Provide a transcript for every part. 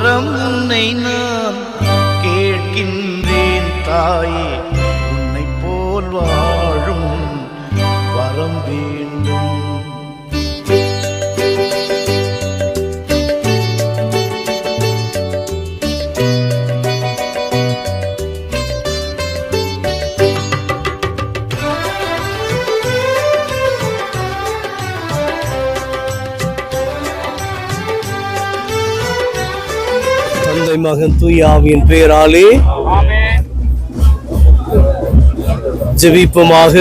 வரம் உன்னை நான் கேட்கின்றேன் தாயே, உன்னை போல் வாழும் வரம் வேண்டும். தந்தை மகன் தூய ஆவியின் பெயராலே ஜெபிப்போமாக.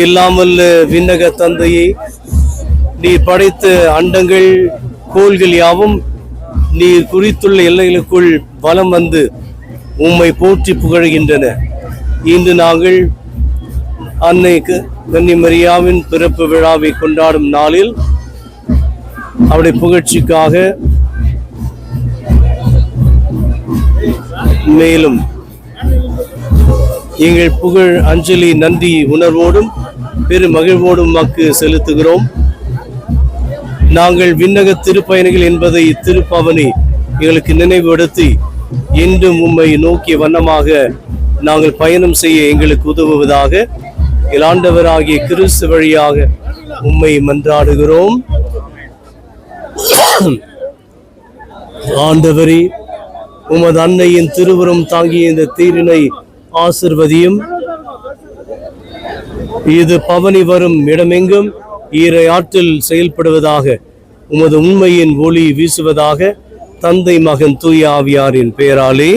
இல்லாமல் விண்ணக தந்தையை, நீர் படைத்த அண்டங்கள் கோள்கள் யாவும் நீர் குறித்துள்ள எல்லைகளுக்குள் வலம் வந்து உம்மை போற்றி புகழ்கின்றன. இன்று நாங்கள் அன்னை கன்னிமரியாவின் பிறப்பு விழாவை கொண்டாடும் நாளில் அவருடைய புகழ்ச்சிக்காக மேலும் எங்கள் புகழ் அஞ்சலி நன்றி உணர்வோடும் பெரு மகிழ்வோடும் மக்கு செலுத்துகிறோம். நாங்கள் விண்ணக திருப்பயணிகள் என்பதை திருப்பவனி எங்களுக்கு நினைவுபடுத்தி என்றும் உம்மை நோக்கிய வண்ணமாக நாங்கள் பயணம் செய்ய எங்களுக்கு உதவுவதாக ஆண்டவராகிய கிறிஸ்து வழியாக உம்மை மன்றாடுகிறோம். ஆண்டவரே, உமது அன்னையின் திருவுரம் தாங்கிய இந்த தீரினை ஆசிர்வதியும். இது பவனி வரும் இடமெங்கும் ஈரை ஆற்றில் செயல்படுவதாக, உமது உண்மையின் ஒளி வீசுவதாக, தந்தை மகன் தூய ஆவியாரின் பெயராலே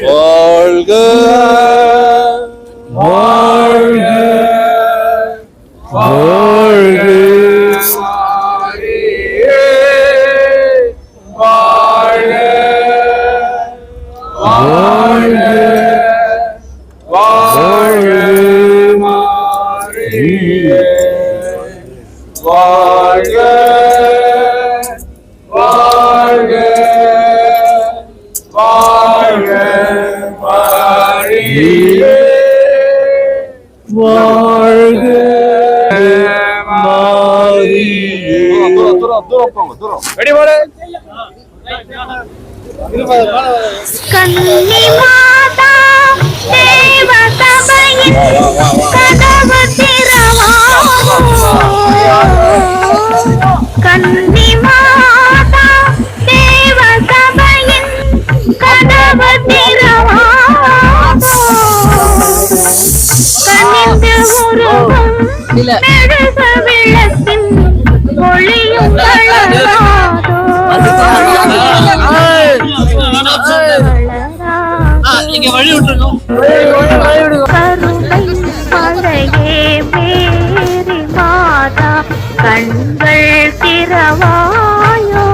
வாழ்க வாழ்க வாழ்க. கன்னி மாதா தேவ சபையின் கதவு திறவாமோ. கன்னி மாதா தேவ சபையின் கதவு திறவாமோ. கனிந்து உருவும் மெழுகு விளக்கின் ஒளியும் வளராதோ. கருணை மலையே மேரி மாதா, கண்கள் திறவாயோ.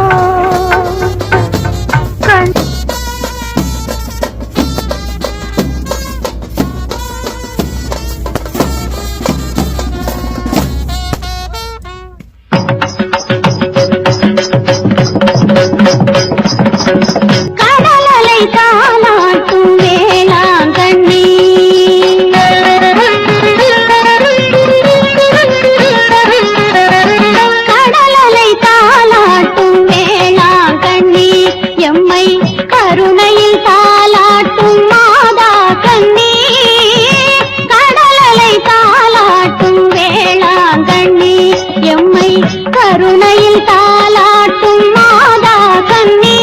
கடலலை தாலாட்டும் வேளாங்கண்ணி, கடலலை தாலாட்டும் வேளாங்கண்ணி, எம்மை கருணையில் தாலாட்டும் மாதா கண்ணி. கடலலை தாலாட்டும் வேளாங்கண்ணி, எம்மை கருணையில் தாலாட்டும் மாதா கண்ணி.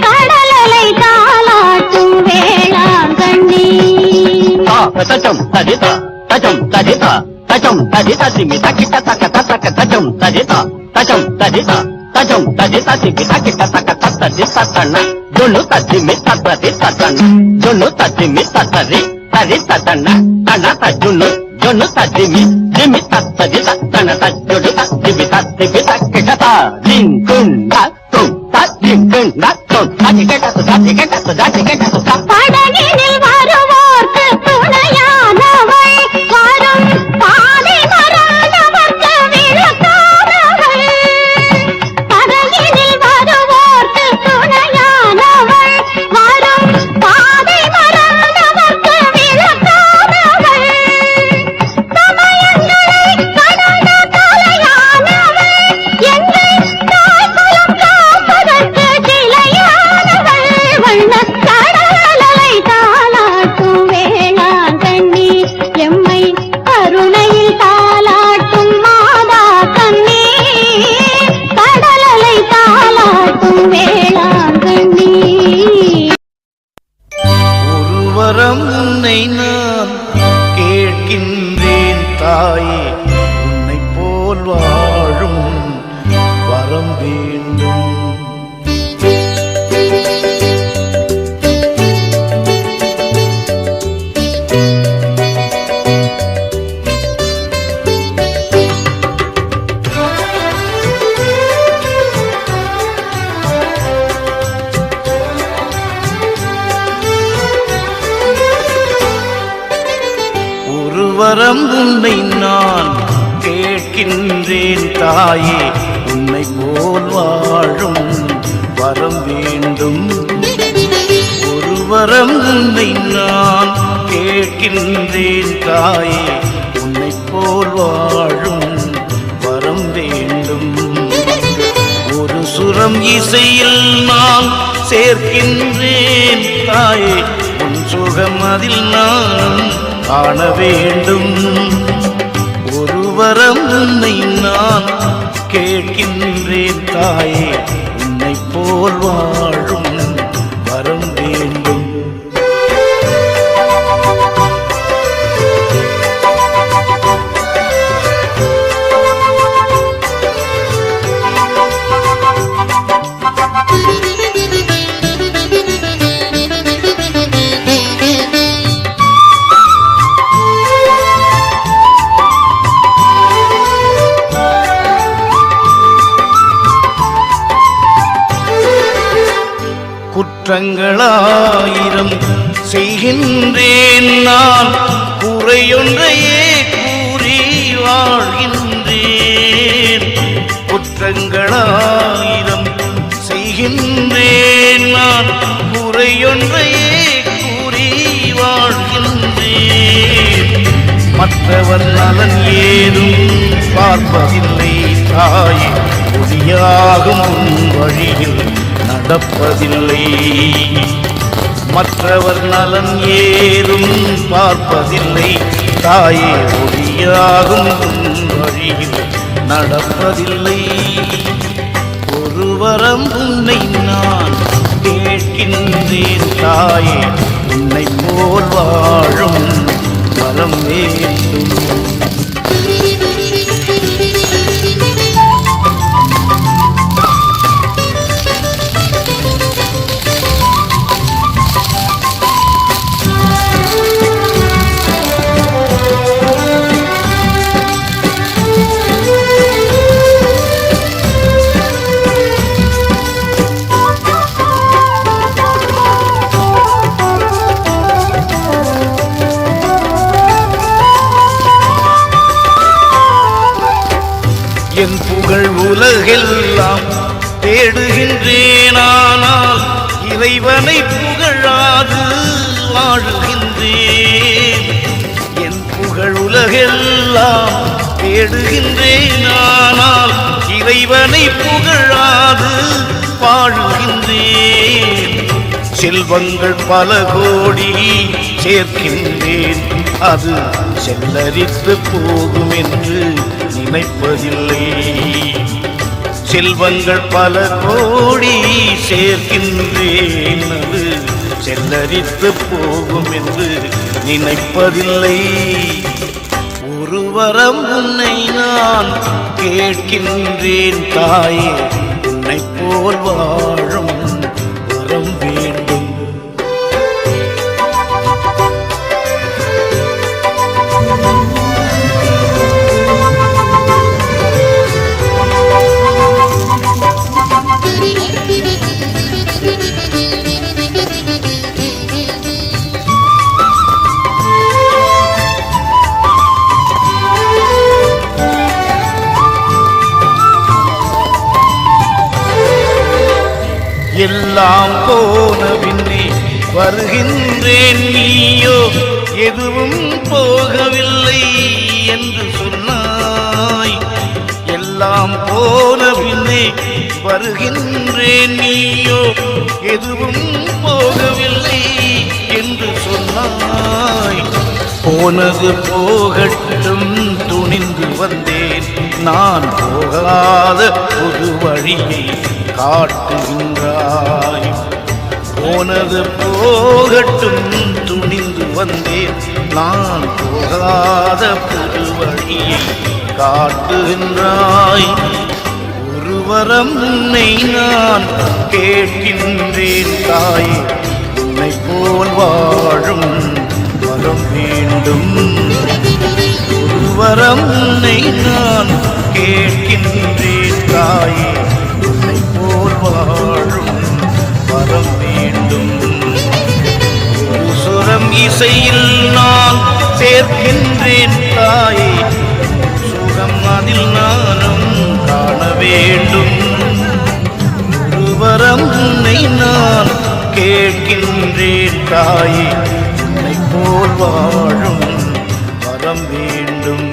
கடலலை தாலாட்டும் வேளாங்கண்ணி. தஜம் தஜிதா தஜம் தஜிதா தஜம் தஜிதா சிமிதா கிட்ட தக்க தக்க தஜம் தஜிதா தஜம் தஜிதா தஜம் தஜிதா சிமிதா கிட்ட தக்க தஜிதா தன ஜொன்னு தஜிமி தத்தரி தத்தன ஜொன்னு தஜிமி தத்தரி தரி தத்தன தன தஜுன்னு ஜொன்னு தஜிமி ஜிமி தத்தஜிதா தன தஜொடு தஜிமி தஜிமிதா கிட்ட தா லிங்குண்டா தும் தஜிங்குண்டா தும் தஜிகட்ட தஜிகட்ட தஜிகட்ட படகினில் வருவோர்க்கு துணையானவள், வரும் பாதை மறந்தவர்க்கு விளக்கானவள். படகினில் வருவோர்க்கு துணையானவள், வரும் பாதை மறந்தவர்க்கு விளக்கானவள். சமயங்களை கடந்த தலையானவள், எங்கள் கேட்கின்றேன் தாயே, உன்னை போல் வாழும் வரம் வேண்டும். ஒரு வரம் உன்னை நான் கேட்கின்றேன் தாயே, உன்னை போல் வாழும் வரம் வேண்டும். ஒரு சுரம் இசையில் நான் சேர்க்கின்றேன் தாயே, உன் சுகம் அதில் நான் காண வேண்டும். ஒரு வரம் உன்னை நான் கேட்கின்றேன் தாயே, உன்னை போல் வாழும் வரம் வேண்டும். குற்றங்களாயிரம் செய்கின்றேன் நான், குறையொன்றையே கூறி வாழ்கின்றேன். குற்றங்களாயிரம் செய்கின்றேன் நான், குறையொன்றையே கூறி வாழ்கின்றேன். மற்றவர் நலன் ஏதும் பார்ப்பதில்லை தாயே, ஒளியாகும் உன் வழியில் நடப்பதில்லை. மற்றவர் நலன் ஏதும் பார்ப்பதில்லை தாயே, ஒளியாகும் உன் வழியில் நடப்பதில்லை. ஒரு வரம் உன்னை நான் கேட்கின்றேன் தாயே, உன்னை போல் வாழும் வரம் வேண்டும். என் புகழ் உலகெல்லாம் தேடுகின்றேன், ஆனால் இறைவனை புகழாது வாழுகின்றேன். என் புகழ் உலகெல்லாம் தேடுகின்றேன், ஆனால் இறைவனை புகழாது வாழுகின்றேன். செல்வங்கள் பல கோடி சேர்க்கின்றேன், அது செல்லரித்து போகும் என்று நினைப்பதில்லை. செல்வங்கள் பல கோடி சேர்க்கின்றேன், அது செல்லரித்து போகும் என்று நினைப்பதில்லை. ஒரு வரம் உன்னை நான் கேட்கின்றேன் தாயே, உன்னை போல் வாழும் வரம் வேண்டும். எல்லாம் போன பின்னே வருகின்றேன், நீயோ எதுவும் போகவில்லை என்று சொன்னாய். எல்லாம் போன பின்னே வருகின்றேன், நீயோ எதுவும் போகவில்லை என்று சொன்னாய். போனது போகட்டும் துணிந்து வந்தேன், நான் போகாத புது வழியை காட்டுகின்றாய். போனது போகட்டும் துணிந்து வந்தேன், நான் போகாத புது வழியை காட்டுகின்றாய். ஒரு வரம் உன்னை நான் கேட்கின்றேன் தாயே, உன்னை போல் வாழும் வரம் வேண்டும். ஒரு வரம் உன்னை நான் கேட்கின்றேன் தாயே, உன்னை போல் வாழும் வரம் வேண்டும். ஒரு சுரம் இசையில் நான் சேர்க்கின்றேன் தாயே, சுகம் அதில் நான் வரம் உன்னை நான் கேட்கின்றேன் தாயே, உன்னை போல் வாழும் வரம் வேண்டும்.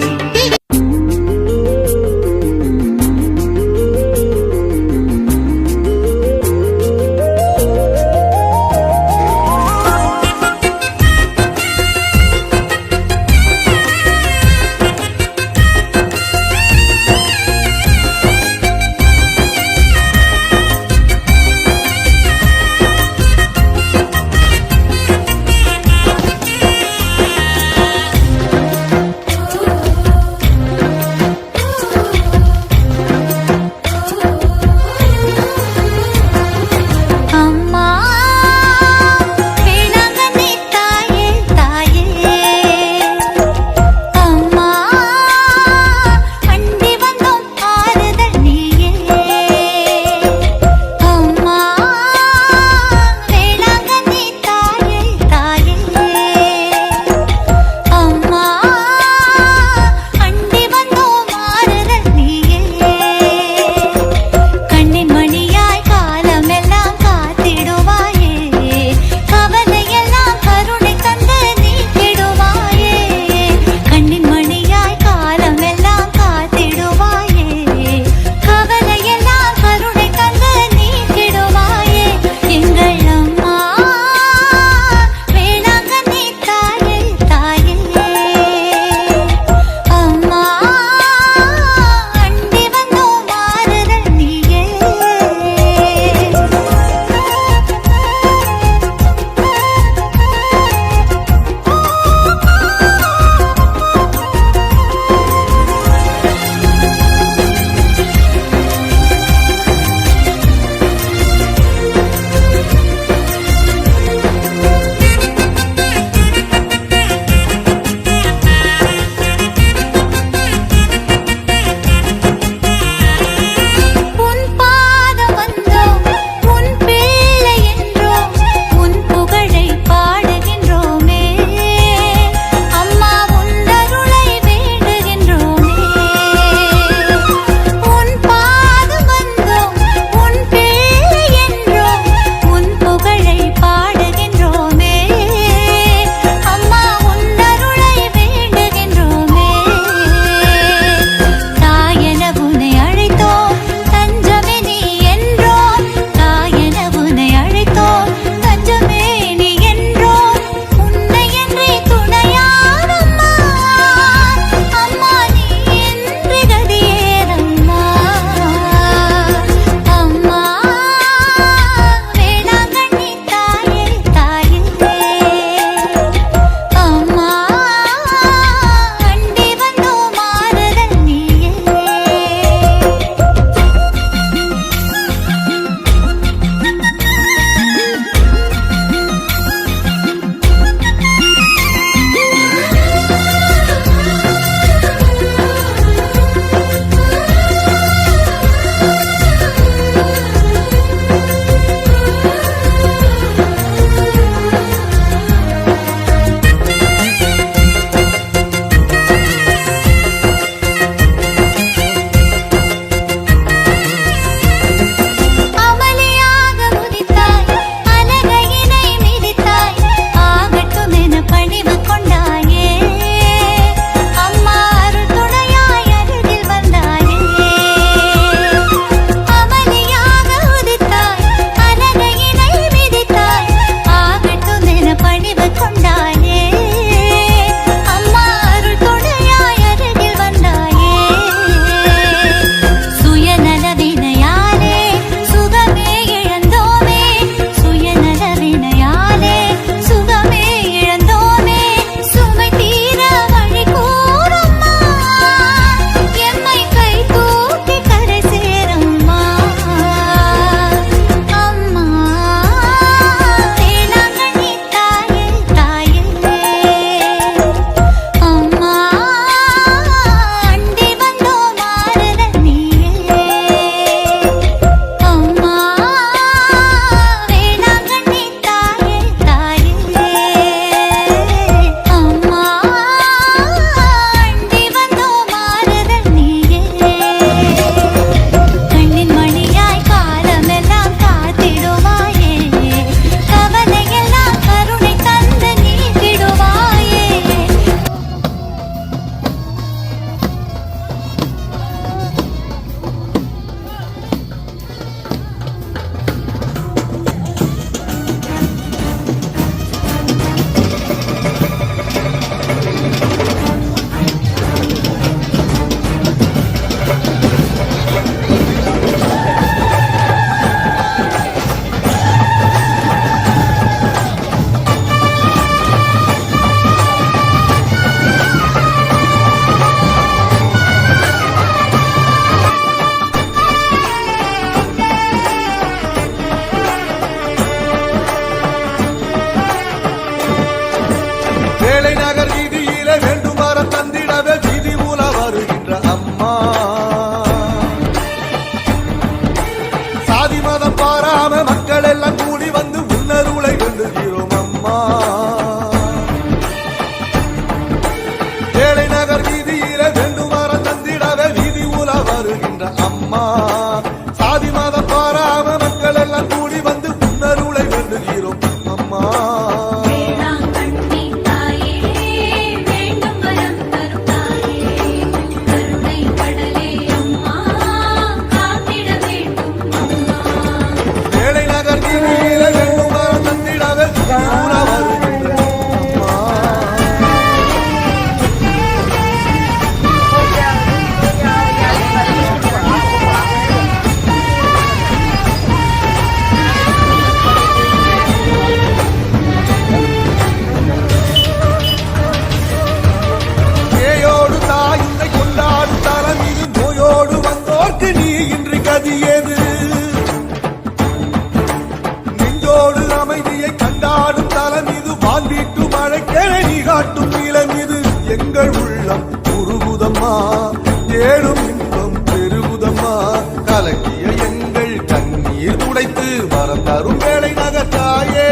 கலக்கிய எங்கள் கண்ணீர் துடைத்து வரம் தரும் வேளை நகத்தாயே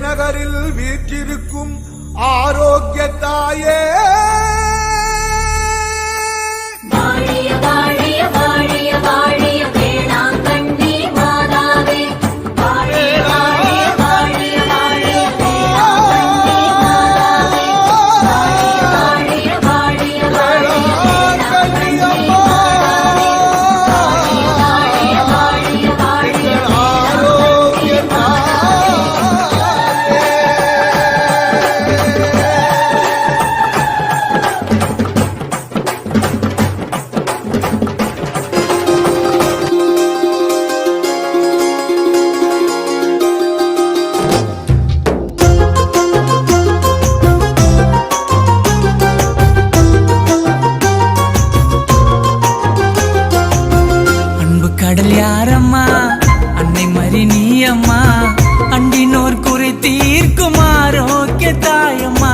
நகரில் வீற்றிருக்கும் ஆரோக்கிய தாயே வாழிய வாழிய வாழிய வாழிய வேளாங்கண்ணி மாதாவே வாழிய வாழிய வாழிய வாழிய வேளாங்கண்ணி மாதாவே வாழிய வாழிய வாழிய வேளாங்கண்ணி மாதாவே வாழிய வாழிய வாழிய ஆரோக்கிய கடல் யாரம்மா அன்னை மறி நீயம்மா அண்டினோர் குறை தீர்க்கும் ஆரோக்கிய தாயம்மா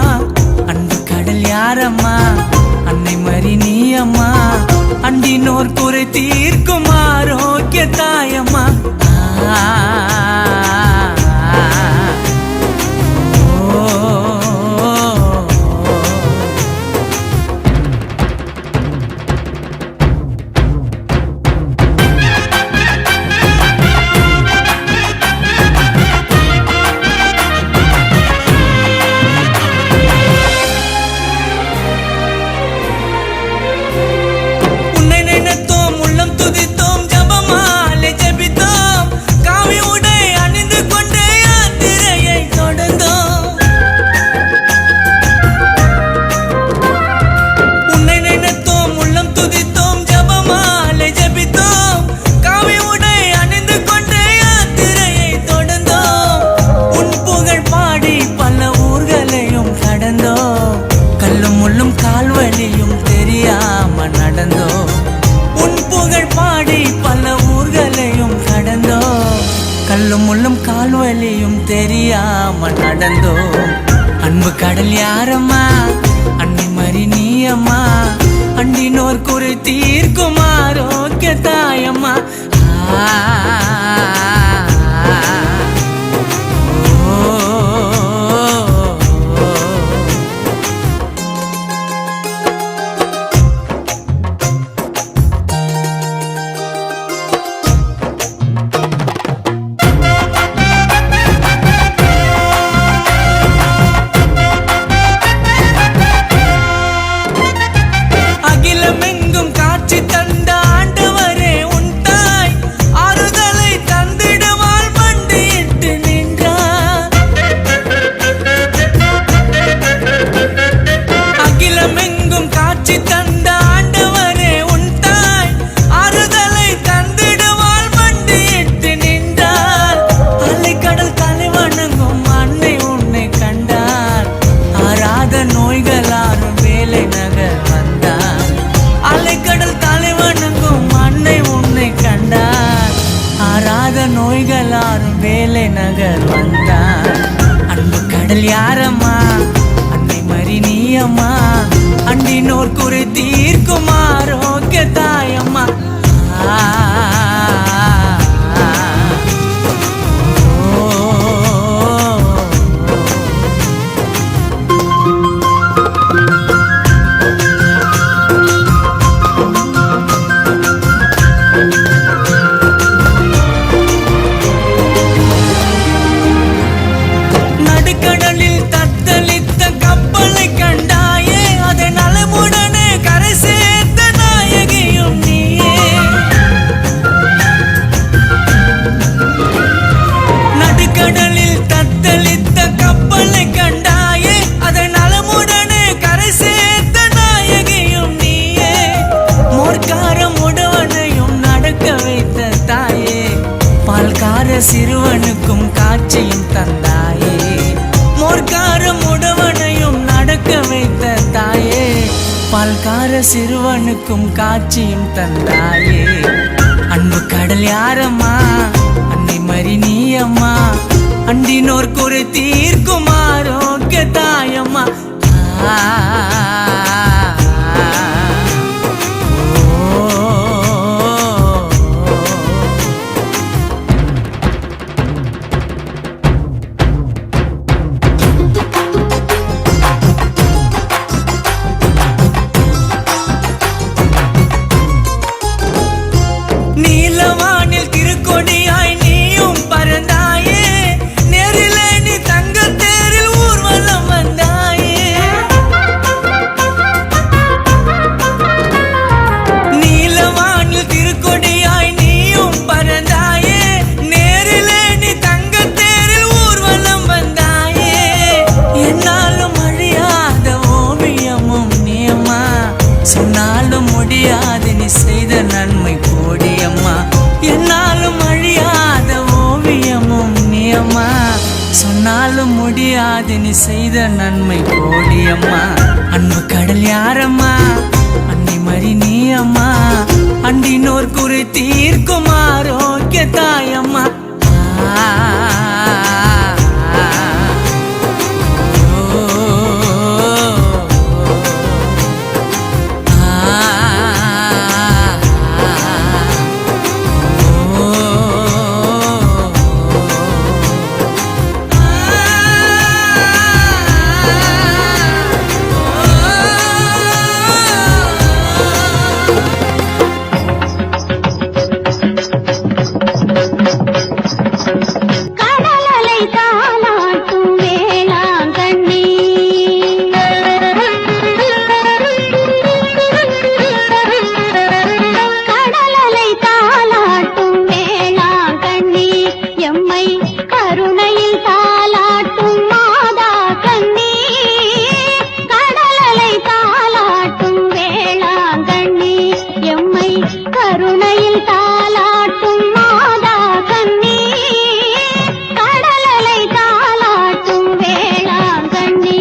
அன்பு கடல் யாரம்மா அன்னை மறி நீயம்மா அண்டினோர் குறை தீர்க்கும் ஆரோக்கிய தாயம்மா கால்வலியும் தெரியாம நடந்தோ அன்பு கடல் யாரம்மா அன்னை மறி நீயம்மா அண்டினோர் குறை தீர்க்கும் ஆரோக்கிய தாயம்மா அகிலமெங்கும் காட்சி தந்த ஆண்டவரே உன் தாய் ஆறுதலை தந்திட கடல் யாரம்மா அன்னை மறி நீ அம்மா அண்டினோர் குறை தீர்க்கும் ஆரோக்கிய தாயம்மா நடுக்கடலில் தத்தளித்த கப்பலை கண்டாயே அதை நலமுடனே கரை சேர்த்த நாயகியும் நீயே நடுக்கடலில் தத்தளித்த கப்பலை கண்டாயே அதை நலமுடனே கரை சேர்த்த நாயகியும் நீயே மோர்க்காரம் உடவனையும் நடக்க வைத்த தாயே பால்கார சிறுவனுக்கும் காட்சியும் தந்தாயே மோர்க்காரம் உடவனையும் நடக்க வைத்த தாயே பால்கார சிறுவனுக்கும் காட்சியும் தந்தாயே அன்பு கடல் யாரம்மா அன்னை மறி நீ அம்மா அண்டினோர் குறை தீர்க்கும் ஆரோக்கிய தாயம்மா நீலவானில் திருக்கொடியாய் நீயும் பறந்தாயே நேரிலே நீ தங்கத்தேரில் ஊர்வலம் வந்தாயே நீலவானில் திருக்கொடியாய் நீயும் பறந்தாயே நேரிலே நீ தங்கத்தேரில் ஊர்வலம் வந்தாயே என்னாலும் அழியாத ஓவியமும் நீயம்மா சொன்னாலும் முடியாது நீ செய்த நன்மை கோடியம்மா என்னாலும் அழியாத ஓவியமும் நீயம்மா சொன்னாலும் முடியாது நீ செய்த நன்மை கோடியம்மா அன்பு கடல் யாரம்மா அன்னை மறி நீ அம்மா அண்டினோர் குறை தீர்க்கும் ஆரோக்கிய தாயம்மா கடலலை தாலாட்டும் வேளாங்கண்ணி கடலலை தாலாட்டும் வேளாங்கண்ணி எம்மை கருணையில் தாலாட்டும் மாதா கண்ணி கடலலை தாலாட்டும் வேளாங்கண்ணி எம்மை கருணையில் தாலாட்டும் மாதா கண்ணி கடலலை தாலாட்டும் வேளாங்கண்ணி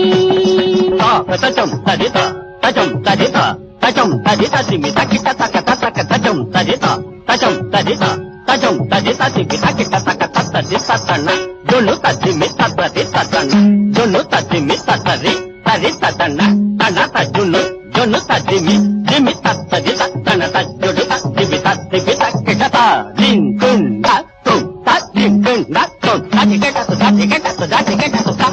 தச்சம் தஜிதா தச்சம் தஜிதா தச்சம் தஜிதா சிமிதா கிட்ட தக்க தக்க தச்சம் தஜிதா தச்சம் தஜிதா தச்சம் தஜிதா சிமிதா கிட்ட தக்க தஜிதா தண்ண ஜொன்னு தஜிமி தத்ரதி தத்தண்ண ஜொன்னு தஜிமி தத்தரி தரி தத்தண்ண தண்ண தஜுன்னு ஜொன்னு தஜிமி ஜிமி தத்ததி தத்தண்ண தஜுடு தஜிமி தத்திபி தக்கிட்ட லின் குண்டா தும் தஜிம் குண்டா தும் தஜிகட்ட சுதா